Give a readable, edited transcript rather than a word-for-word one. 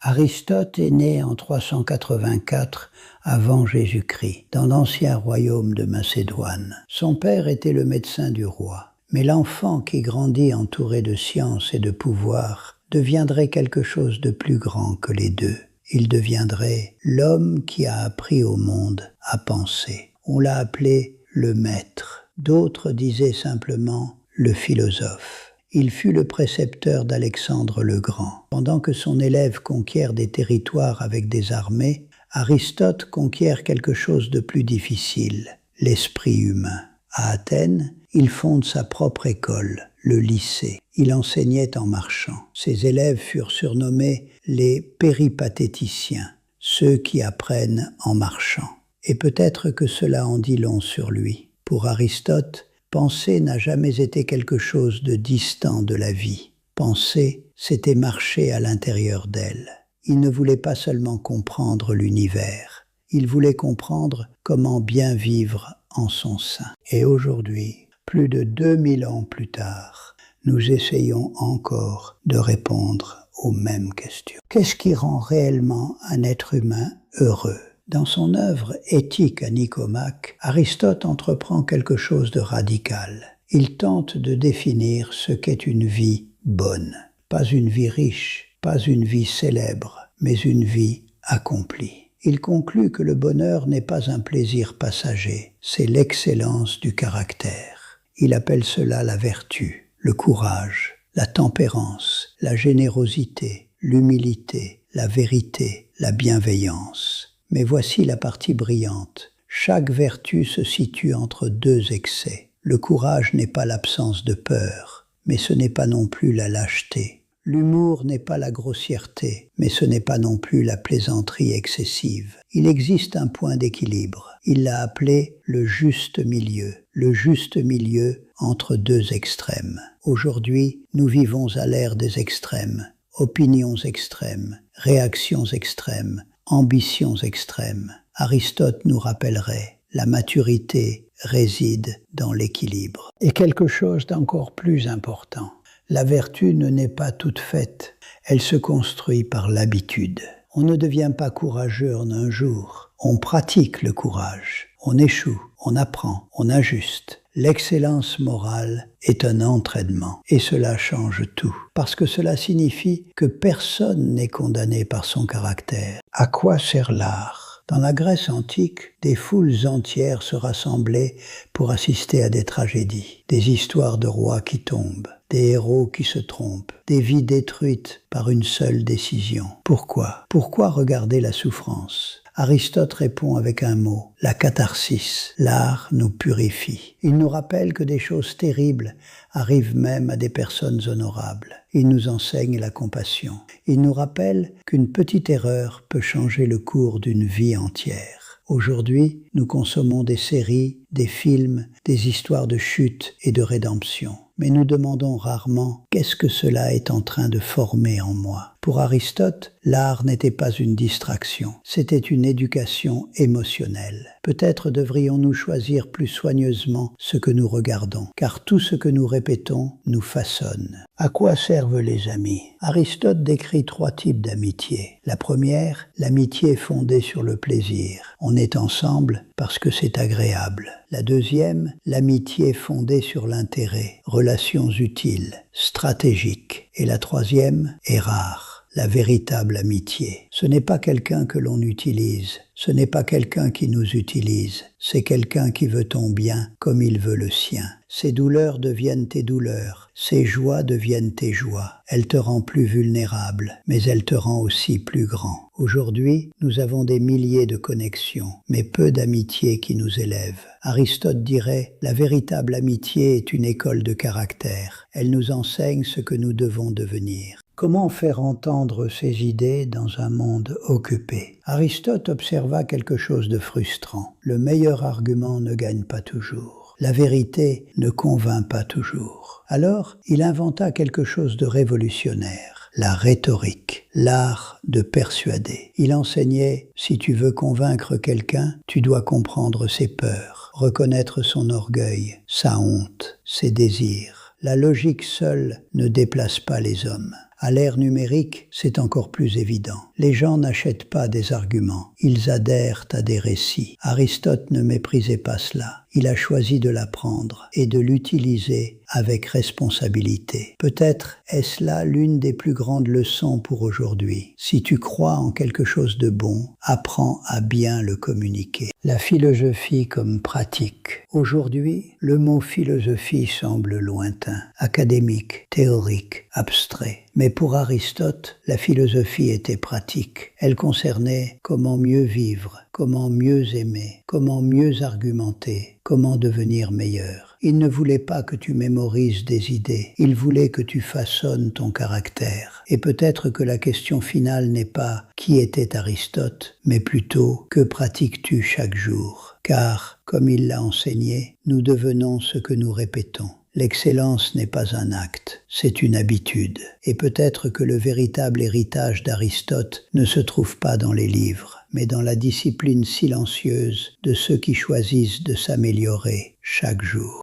Aristote est né en 384 avant Jésus-Christ, dans l'ancien royaume de Macédoine. Son père était le médecin du roi, mais l'enfant qui grandit entouré de science et de pouvoir deviendrait quelque chose de plus grand que les deux. Il deviendrait l'homme qui a appris au monde à penser. On l'a appelé le maître. D'autres disaient simplement le philosophe. Il fut le précepteur d'Alexandre le Grand. Pendant que son élève conquiert des territoires avec des armées, Aristote conquiert quelque chose de plus difficile, l'esprit humain. À Athènes, il fonde sa propre école, le lycée. Il enseignait en marchant. Ses élèves furent surnommés les péripatéticiens, ceux qui apprennent en marchant. Et peut-être que cela en dit long sur lui. Pour Aristote, penser n'a jamais été quelque chose de distant de la vie. Penser, c'était marcher à l'intérieur d'elle. Il ne voulait pas seulement comprendre l'univers, il voulait comprendre comment bien vivre en son sein. Et aujourd'hui, plus de 2000 ans plus tard, nous essayons encore de répondre aux mêmes questions. Qu'est-ce qui rend réellement un être humain heureux ? Dans son œuvre Éthique à Nicomaque, Aristote entreprend quelque chose de radical. Il tente de définir ce qu'est une vie bonne. Pas une vie riche, pas une vie célèbre, mais une vie accomplie. Il conclut que le bonheur n'est pas un plaisir passager, c'est l'excellence du caractère. Il appelle cela la vertu, le courage, la tempérance, la générosité, l'humilité, la vérité, la bienveillance. Mais voici la partie brillante. Chaque vertu se situe entre deux excès. Le courage n'est pas l'absence de peur, mais ce n'est pas non plus la lâcheté. L'humour n'est pas la grossièreté, mais ce n'est pas non plus la plaisanterie excessive. Il existe un point d'équilibre. Il l'a appelé le juste milieu entre deux extrêmes. Aujourd'hui, nous vivons à l'ère des extrêmes, opinions extrêmes, réactions extrêmes, ambitions extrêmes. Aristote nous rappellerait, la maturité réside dans l'équilibre. Et quelque chose d'encore plus important, la vertu ne naît pas toute faite, elle se construit par l'habitude. On ne devient pas courageux en un jour, on pratique le courage, on échoue, on apprend, on ajuste. L'excellence morale est un entraînement et cela change tout, parce que cela signifie que personne n'est condamné par son caractère. À quoi sert l'art ? Dans la Grèce antique, des foules entières se rassemblaient pour assister à des tragédies, des histoires de rois qui tombent, des héros qui se trompent, des vies détruites par une seule décision. Pourquoi ? Pourquoi regarder la souffrance ? Aristote répond avec un mot, la catharsis. L'art nous purifie. Il nous rappelle que des choses terribles arrivent même à des personnes honorables. Il nous enseigne la compassion. Il nous rappelle qu'une petite erreur peut changer le cours d'une vie entière. Aujourd'hui, nous consommons des séries, des films, des histoires de chute et de rédemption. Mais nous demandons rarement qu'est-ce que cela est en train de former en moi. Pour Aristote, l'art n'était pas une distraction, c'était une éducation émotionnelle. Peut-être devrions-nous choisir plus soigneusement ce que nous regardons, car tout ce que nous répétons nous façonne. À quoi servent les amis ? Aristote décrit 3 types d'amitié. La première, l'amitié fondée sur le plaisir. On est ensemble parce que c'est agréable. La deuxième, l'amitié fondée sur l'intérêt, relations utiles, stratégiques. Et la troisième est rare, la véritable amitié. Ce n'est pas quelqu'un que l'on utilise, ce n'est pas quelqu'un qui nous utilise, c'est quelqu'un qui veut ton bien comme il veut le sien. Ses douleurs deviennent tes douleurs, ses joies deviennent tes joies. Elle te rend plus vulnérable, mais elle te rend aussi plus grand. Aujourd'hui, nous avons des milliers de connexions, mais peu d'amitiés qui nous élèvent. Aristote dirait, la véritable amitié est une école de caractère. Elle nous enseigne ce que nous devons devenir. Comment faire entendre ces idées dans un monde occupé ? Aristote observa quelque chose de frustrant. Le meilleur argument ne gagne pas toujours. La vérité ne convainc pas toujours. Alors, il inventa quelque chose de révolutionnaire, la rhétorique, l'art de persuader. Il enseignait, si tu veux convaincre quelqu'un, tu dois comprendre ses peurs, reconnaître son orgueil, sa honte, ses désirs. La logique seule ne déplace pas les hommes. À l'ère numérique, c'est encore plus évident. Les gens n'achètent pas des arguments, ils adhèrent à des récits. Aristote ne méprisait pas cela. Il a choisi de l'apprendre et de l'utiliser avec responsabilité. Peut-être est-ce là l'une des plus grandes leçons pour aujourd'hui. Si tu crois en quelque chose de bon, apprends à bien le communiquer. La philosophie comme pratique. Aujourd'hui, le mot philosophie semble lointain, académique, théorique, abstrait. Mais pour Aristote, la philosophie était pratique. Elle concernait comment mieux vivre, comment mieux aimer, comment mieux argumenter, comment devenir meilleur. Il ne voulait pas que tu mémorises des idées, il voulait que tu façonnes ton caractère. Et peut-être que la question finale n'est pas « qui était Aristote ?», mais plutôt « que pratiques-tu chaque jour ?» Car, comme il l'a enseigné, nous devenons ce que nous répétons. L'excellence n'est pas un acte, c'est une habitude. Et peut-être que le véritable héritage d'Aristote ne se trouve pas dans les livres, mais dans la discipline silencieuse de ceux qui choisissent de s'améliorer chaque jour.